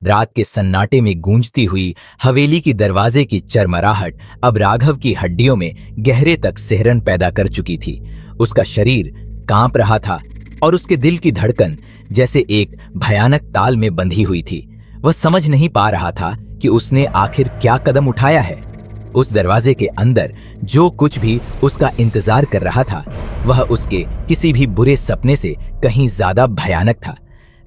रात के सन्नाटे में गूंजती हुई हवेली की दरवाजे की चरमराहट अब राघव की हड्डियों में गहरे तक सिहरन पैदा कर चुकी थी। उसका शरीर कांप रहा था और उसके दिल की धड़कन जैसे एक भयानक ताल में बंधी हुई थी। वह समझ नहीं पा रहा था कि उसने आखिर क्या कदम उठाया है। उस दरवाजे के अंदर जो कुछ भी उसका इंतजार कर रहा था वह उसके किसी भी बुरे सपने से कहीं ज्यादा भयानक था।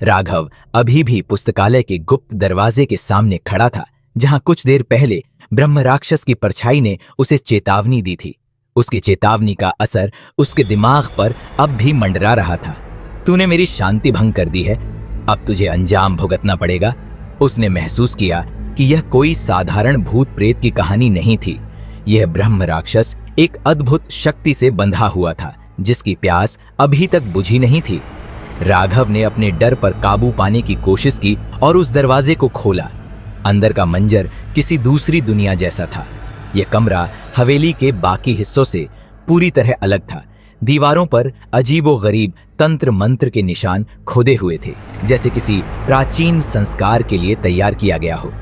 राघव अभी भी पुस्तकालय के गुप्त दरवाजे के सामने खड़ा था, जहां कुछ देर पहले ब्रह्म राक्षस की परछाई ने उसे चेतावनी दी थी। उसकी चेतावनी का असर उसके दिमाग पर अब भी मंडरा रहा था। तूने मेरी शांति भंग कर दी है, अब तुझे अंजाम भुगतना पड़ेगा। उसने महसूस किया कि यह कोई साधारण भूत प्रेत की कहानी नहीं थी। यह ब्रह्म राक्षस एक अद्भुत शक्ति से बंधा हुआ था, जिसकी प्यास अभी तक बुझी नहीं थी। राघव ने अपने डर पर काबू पाने की कोशिश की और उस दरवाजे को खोला। अंदर का मंजर किसी दूसरी दुनिया जैसा था। यह कमरा हवेली के बाकी हिस्सों से पूरी तरह अलग था। दीवारों पर अजीबोगरीब तंत्र मंत्र के निशान खोदे हुए थे, जैसे किसी प्राचीन संस्कार के लिए तैयार किया गया हो।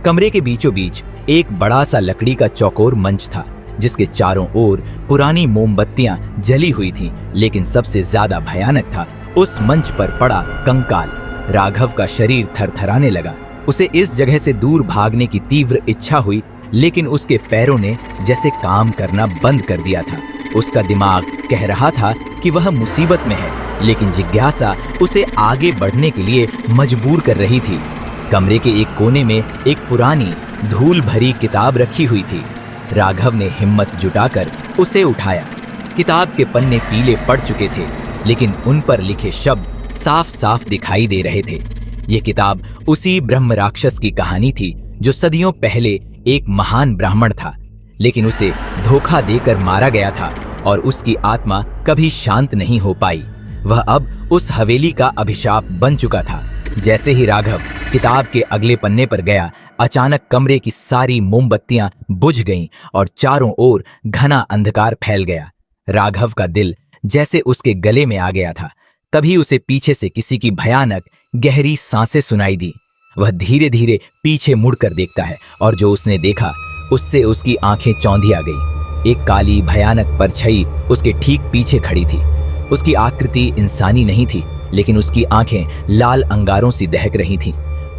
कमरे के बीचों बीच एक बड़ा सा लकड़ी का चौकोर मंच था, जिसके चारों ओर पुरानी मोमबत्तियां जली हुई थीं, लेकिन सबसे ज्यादा भयानक था उस मंच पर पड़ा कंकाल। राघव का शरीर थरथराने लगा। उसे इस जगह से दूर भागने की तीव्र इच्छा हुई, लेकिन उसके पैरों ने जैसे काम करना बंद कर दिया था। उसका दिमाग कह रहा था कि वह मुसीबत में है, लेकिन जिज्ञासा उसे आगे बढ़ने के लिए मजबूर कर रही थी। कमरे के एक कोने में एक पुरानी धूल भरी किताब रखी हुई थी। राघव ने हिम्मत जुटाकर उसे उठाया। किताब के पन्ने पीले पड़ चुके थे, लेकिन उन पर लिखे शब्द साफ साफ दिखाई दे रहे थे। यह किताब उसी ब्रह्म राक्षस की कहानी थी, जो सदियों पहले एक महान ब्राह्मण था, लेकिन उसे धोखा देकर मारा गया था और उसकी आत्मा कभी शांत नहीं हो पाई। वह अब उस हवेली का अभिशाप बन चुका था। जैसे ही राघव किताब के अगले पन्ने पर गया, अचानक कमरे की सारी मोमबत्तियां बुझ गईं और चारों ओर घना अंधकार फैल गया। राघव का दिल जैसे उसके गले में आ गया था। तभी उसे पीछे से किसी की भयानक गहरी सांसें सुनाई दी। वह धीरे धीरे पीछे मुड़कर देखता है और जो उसने देखा उससे उसकी आंखें चौंधिया गई। एक काली भयानक परछाई उसके ठीक पीछे खड़ी थी। उसकी आकृति इंसानी नहीं थी, लेकिन उसकी आंखें लाल अंगारों सी दहक रही थीं।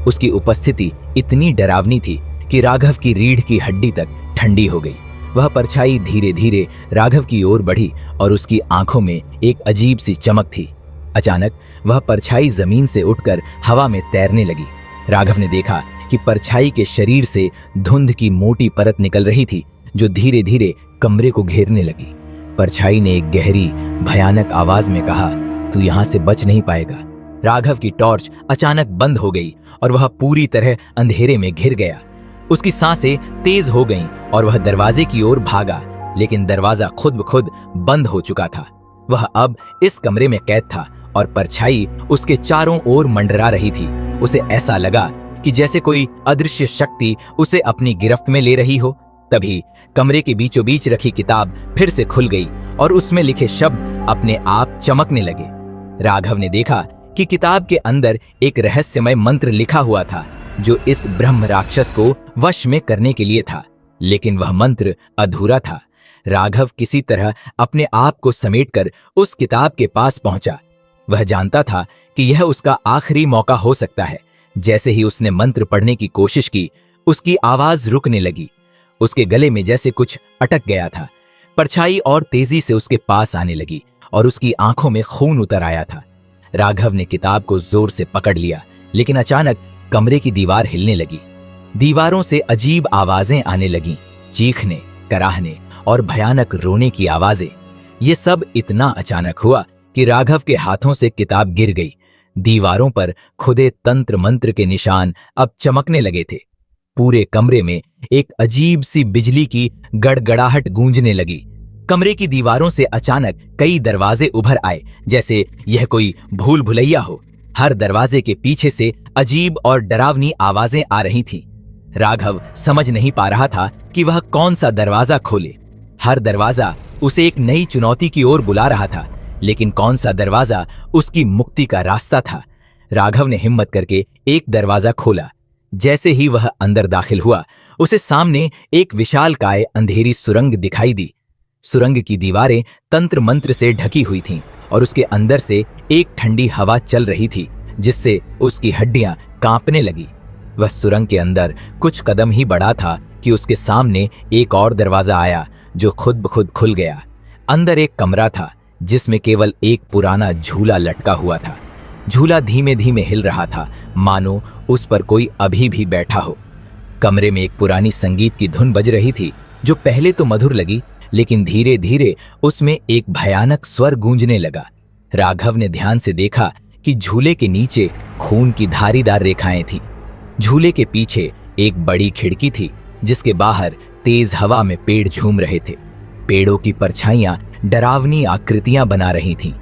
उसकी उपस्थिति इतनी डरावनी थी कि राघव की रीढ़ की हड्डी तक ठंडी हो गई। वह परछाई धीरे धीरे राघव की ओर बढ़ी और उसकी आंखों में एक अजीब सी चमक थी। अचानक वह परछाई जमीन से उठकर हवा में तैरने लगी। राघव ने देखा कि परछाई के शरीर से धुंध की मोटी परत निकल रही थी, जो धीरे धीरे कमरे को घेरने लगी। परछाई ने एक गहरी भयानक आवाज में कहा, तू यहां से बच नहीं पाएगा। राघव की टॉर्च अचानक बंद हो गई और वह पूरी तरह अंधेरे में घिर गया। उसकी सांसें तेज हो गईं और वह दरवाजे की ओर भागा, लेकिन दरवाजा खुद ब खुद बंद हो चुका था। वह अब इस कमरे में कैद था और परछाई उसके चारों ओर मंडरा रही थी। उसे ऐसा लगा कि जैसे कोई अदृश्य शक्ति उसे अपनी गिरफ्त में ले रही हो। तभी कमरे के बीचों बीच रखी किताब फिर से खुल गई और उसमें लिखे शब्द अपने आप चमकने लगे। राघव ने देखा कि किताब के अंदर एक रहस्यमय मंत्र लिखा हुआ था, जो इस ब्रह्म राक्षस को वश में करने के लिए था, लेकिन वह मंत्र अधूरा था। राघव किसी तरह अपने आप को समेटकर उस किताब के पास पहुंचा। वह जानता था कि यह उसका आखिरी मौका हो सकता है। जैसे ही उसने मंत्र पढ़ने की कोशिश की, उसकी आवाज रुकने लगी। उसके गले में जैसे कुछ अटक गया था। परछाई और तेजी से उसके पास आने लगी और उसकी आंखों में खून उतर आया था। राघव ने किताब को जोर से पकड़ लिया, लेकिन अचानक कमरे की दीवार हिलने लगी। दीवारों से अजीब आवाजें आने लगीं, चीखने, कराहने और भयानक रोने की आवाजें। ये सब इतना अचानक हुआ कि राघव के हाथों से किताब गिर गई। दीवारों पर खुदे तंत्र मंत्र के निशान अब चमकने लगे थे। पूरे कमरे में एक अजीब सी बिजली की गड़गड़ाहट गूंजने लगी। कमरे की दीवारों से अचानक कई दरवाजे उभर आए, जैसे यह कोई भूल भुलैया हो। हर दरवाजे के पीछे से अजीब और डरावनी आवाजें आ रही थीं। राघव समझ नहीं पा रहा था कि वह कौन सा दरवाजा खोले। हर दरवाजा उसे एक नई चुनौती की ओर बुला रहा था, लेकिन कौन सा दरवाजा उसकी मुक्ति का रास्ता था। राघव ने हिम्मत करके एक दरवाजा खोला। जैसे ही वह अंदर दाखिल हुआ, उसे सामने एक विशालकाय अंधेरी सुरंग दिखाई दी। सुरंग की दीवारें तंत्र मंत्र से ढकी हुई थीं और उसके अंदर से एक ठंडी हवा चल रही थी, जिससे उसकी हड्डियां कांपने लगी। वह सुरंग के अंदर कुछ कदम ही बढ़ा था कि उसके सामने एक और दरवाजा आया, जो खुद ब खुद खुल गया। अंदर एक कमरा था, जिसमें केवल एक पुराना झूला लटका हुआ था। झूला धीमे धीमे हिल रहा था, मानो उस पर कोई अभी भी बैठा हो। कमरे में एक पुरानी संगीत की धुन बज रही थी, जो पहले तो मधुर लगी, लेकिन धीरे धीरे उसमें एक भयानक स्वर गूंजने लगा। राघव ने ध्यान से देखा कि झूले के नीचे खून की धारीदार रेखाएं थीं। झूले के पीछे एक बड़ी खिड़की थी, जिसके बाहर तेज हवा में पेड़ झूम रहे थे। पेड़ों की परछाइयां डरावनी आकृतियां बना रही थीं।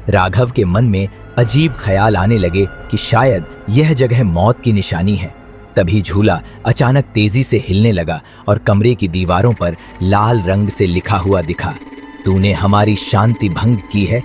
राघव के मन में अजीब ख्याल आने लगे कि शायद यह जगह मौत की निशानी है। तभी झूला अचानक तेजी से हिलने लगा और कमरे की दीवारों पर लाल रंग से लिखा हुआ दिखा, तूने हमारी शांति भंग की है,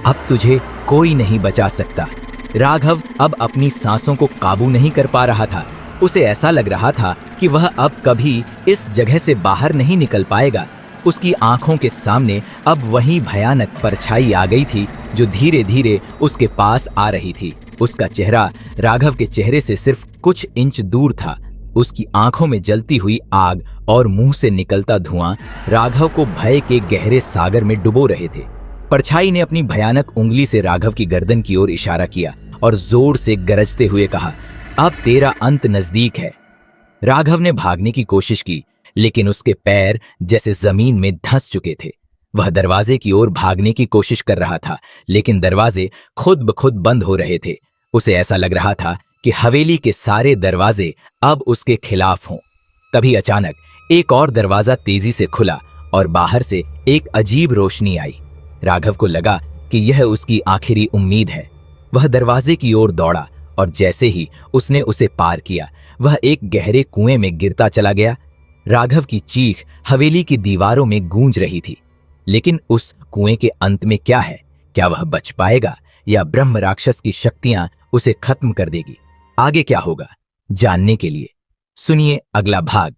अब तुझे कोई नहीं बचा सकता। राघव अब अपनी सांसों को काबू नहीं कर पा रहा था। उसे ऐसा लग रहा था कि वह अब कभी इस जगह से बाहर नहीं निकल पाएगा। उसकी आंखों के सामने अब वही भयानक परछाई आ गई थी, जो धीरे धीरे उसके पास आ रही थी। उसका चेहरा राघव के चेहरे से सिर्फ कुछ इंच दूर था। उसकी आंखों में जलती हुई आग और मुंह से निकलता धुआं राघव को भय के गहरे सागर में डुबो रहे थे। परछाई ने अपनी भयानक उंगली से राघव की गर्दन की ओर इशारा किया और जोर से गरजते हुए कहा, अब तेरा अंत नजदीक है। राघव ने भागने की कोशिश की, लेकिन उसके पैर जैसे जमीन में धंस चुके थे। वह दरवाजे की ओर भागने की कोशिश कर रहा था, लेकिन दरवाजे खुद ब खुद बंद हो रहे थे। उसे ऐसा लग रहा था कि हवेली के सारे दरवाजे अब उसके खिलाफ हों। तभी अचानक एक और दरवाजा तेजी से खुला और बाहर से एक अजीब रोशनी आई। राघव को लगा कि यह उसकी आखिरी उम्मीद है। वह दरवाजे की ओर दौड़ा और जैसे ही उसने उसे पार किया, वह एक गहरे कुएं में गिरता चला गया। राघव की चीख हवेली की दीवारों में गूंज रही थी। लेकिन उस कुएं के अंत में क्या है? क्या वह बच पाएगा या ब्रह्म राक्षस की शक्तियां उसे खत्म कर देगी? आगे क्या होगा, जानने के लिए सुनिए अगला भाग।